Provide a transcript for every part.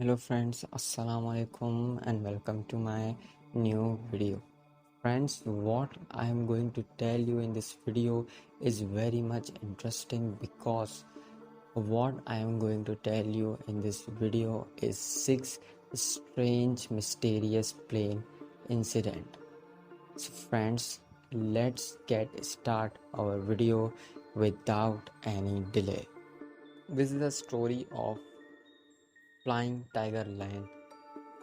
Hello friends, Assalamu alaikum and welcome to my new video. Friends, what I am going to tell you in this video is very much interesting because what I am going to tell you in this video is 6 strange mysterious plane incident. So friends, let's get start our video without any delay. This is the story of Flying Tiger Line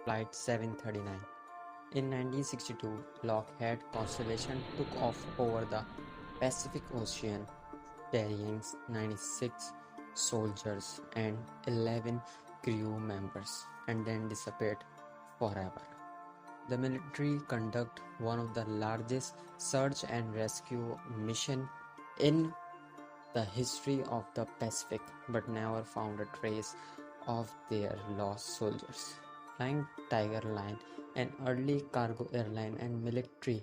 Flight 739. In 1962, Lockheed Constellation took off over the Pacific Ocean, carrying 96 soldiers and 11 crew members, and then disappeared forever. The military conducted one of the largest search and rescue missions in the history of the Pacific, but never found a trace of their lost soldiers. Flying Tiger Line, an early cargo airline and military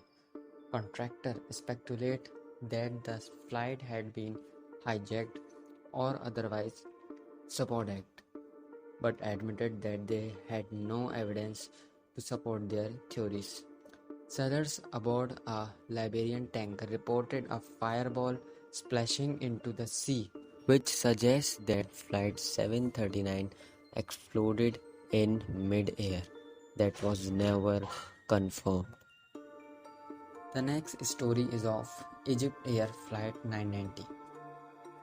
contractor, speculate that the flight had been hijacked or otherwise sabotaged, but admitted that they had no evidence to support their theories. Sailors aboard a Liberian tanker reported a fireball splashing into the sea, which suggests that Flight 739 exploded in mid-air. That was never confirmed. The next story is of Egypt Air Flight 990.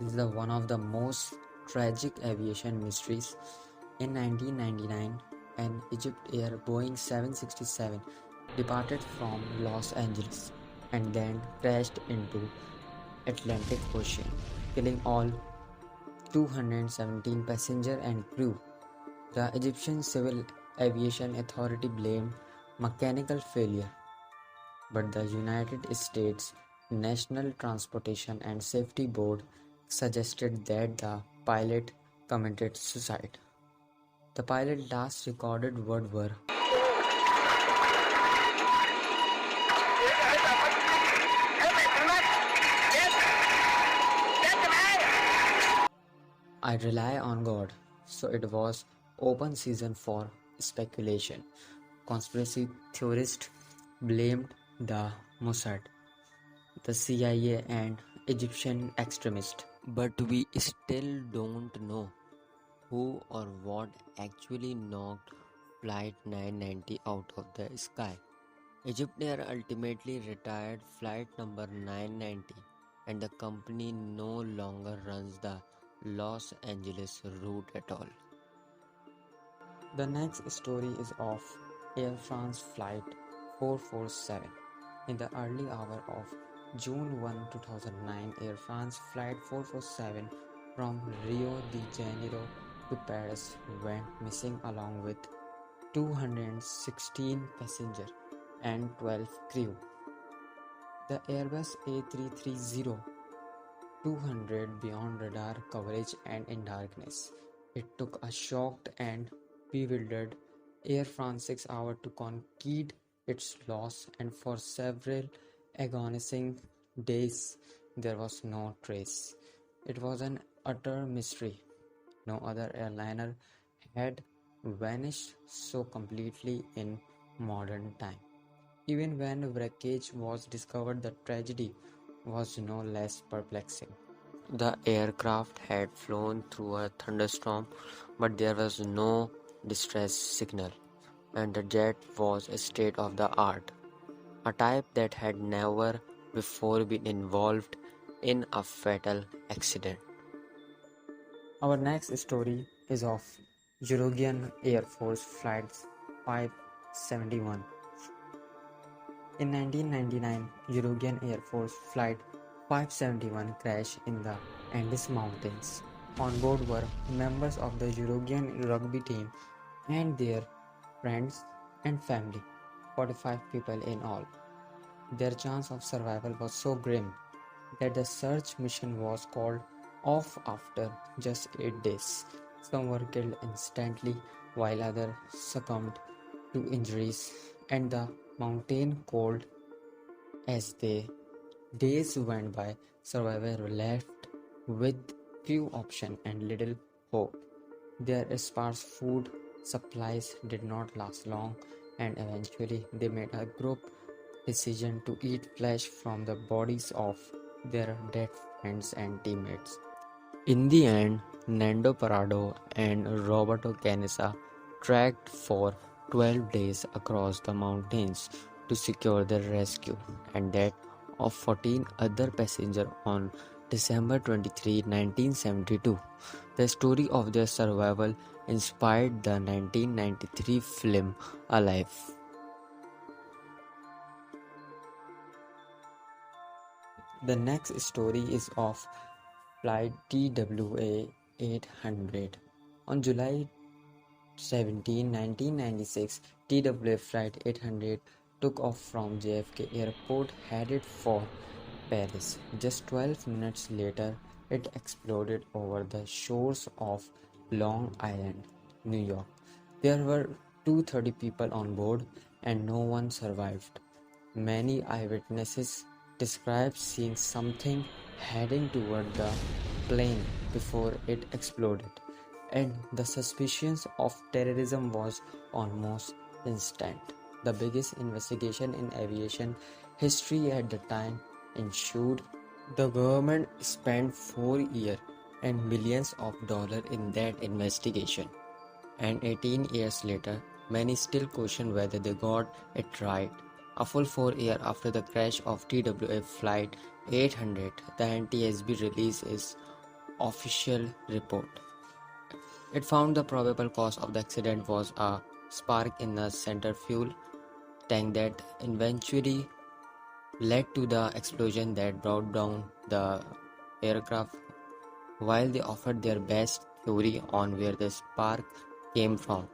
This is one of the most tragic aviation mysteries. In 1999, an Egypt Air Boeing 767 departed from Los Angeles and then crashed into Atlantic Ocean, killing all 217 passengers and crew. The Egyptian Civil Aviation Authority blamed mechanical failure, but the United States National Transportation and Safety Board suggested that the pilot committed suicide. The pilot's last recorded words were, "I rely on God." So it was open season for speculation. Conspiracy theorists blamed the Mossad, the CIA, and Egyptian extremists. But we still don't know who or what actually knocked Flight 990 out of the sky. Egypt Air ultimately retired flight number 990, and the company no longer runs the Los Angeles route at all. The next story is of Air France Flight 447. In the early hour of June 1, 2009, Air France Flight 447 from Rio de Janeiro to Paris went missing along with 216 passengers and 12 crew. The Airbus A330-200 beyond radar coverage and in darkness. It took a shocked and bewildered Air France 6 hours to concede its loss, and for several agonizing days there was no trace. It was an utter mystery. No other airliner had vanished so completely in modern time. Even when wreckage was discovered, the tragedy was no less perplexing. The aircraft had flown through a thunderstorm, but there was no distress signal, and the jet was a state of the art, a type that had never before been involved in a fatal accident. Our next story is of Uruguayan Air Force Flight 571. In 1999, Uruguayan Air Force Flight 571 crashed in the Andes Mountains. On board were members of the Uruguayan rugby team and their friends and family, 45 people in all. Their chance of survival was so grim that the search mission was called off after just 8 days. Some were killed instantly while others succumbed to injuries and the mountain cold. As the days went by, survivors were left with few options and little hope. Their sparse food supplies did not last long, and eventually they made a group decision to eat flesh from the bodies of their dead friends and teammates. In the end, Nando Parado and Roberto Canessa trekked for 12 days across the mountains to secure their rescue and that of 14 other passengers on December 23, 1972. The story of their survival inspired the 1993 film Alive. The next story is of Flight TWA 800. On July 17, 1996, TWA Flight 800 took off from JFK Airport headed for Paris. Just 12 minutes later, it exploded over the shores of Long Island, New York. There were 230 people on board and no one survived. Many eyewitnesses described seeing something heading toward the plane before it exploded, and the suspicion of terrorism was almost instant. The biggest investigation in aviation history at the time ensued. The government spent 4 years and millions of dollars in that investigation. And 18 years later, many still question whether they got it right. A full 4 years after the crash of TWA Flight 800, the NTSB released its official report. It found the probable cause of the accident was a spark in the center fuel tank that eventually led to the explosion that brought down the aircraft. While they offered their best theory on where the spark came from,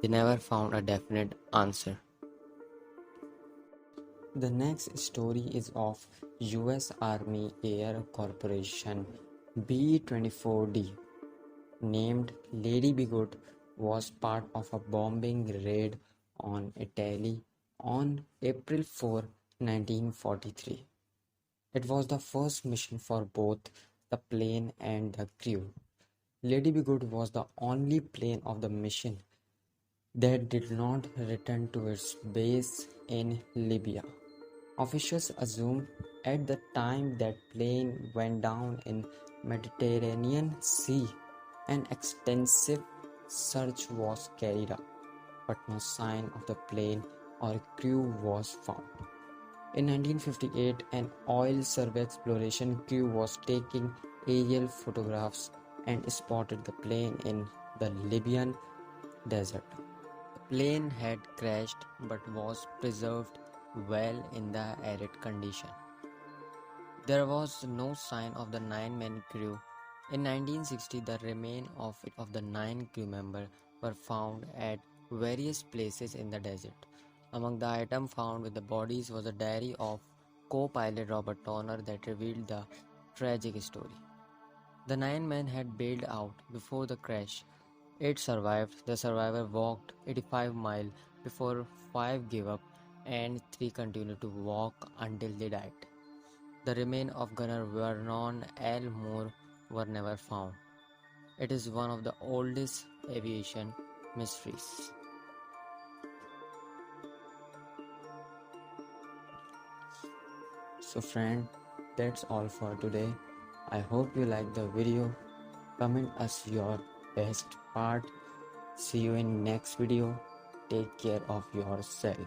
they never found a definite answer. The next story is of US Army Air Corporation B-24D, named Lady Bigot, was part of a bombing raid on Italy on April 4, 1943. It was the first mission for both the plane and the crew. Lady Bigot was the only plane of the mission that did not return to its base in Libya. Officials assumed at the time that plane went down in Mediterranean Sea. An extensive search was carried out, but no sign of the plane or crew was found. In 1958, an oil survey exploration crew was taking aerial photographs and spotted the plane in the Libyan desert. The plane had crashed but was preserved well in the arid condition. There was no sign of the 9-man crew. In 1960, the remains of the 9 crew members were found at various places in the desert. Among the items found with the bodies was a diary of co-pilot Robert Turner that revealed the tragic story. The 9 men had bailed out before the crash. 8 survived. The survivor walked 85 miles before 5 gave up and 3 continued to walk until they died. The remains of gunner Vernon L. Moore were never found. It is one of the oldest aviation mysteries. So friend, that's all for today. I hope you like the video. Comment us your best part. See you in next video. Take care of yourself.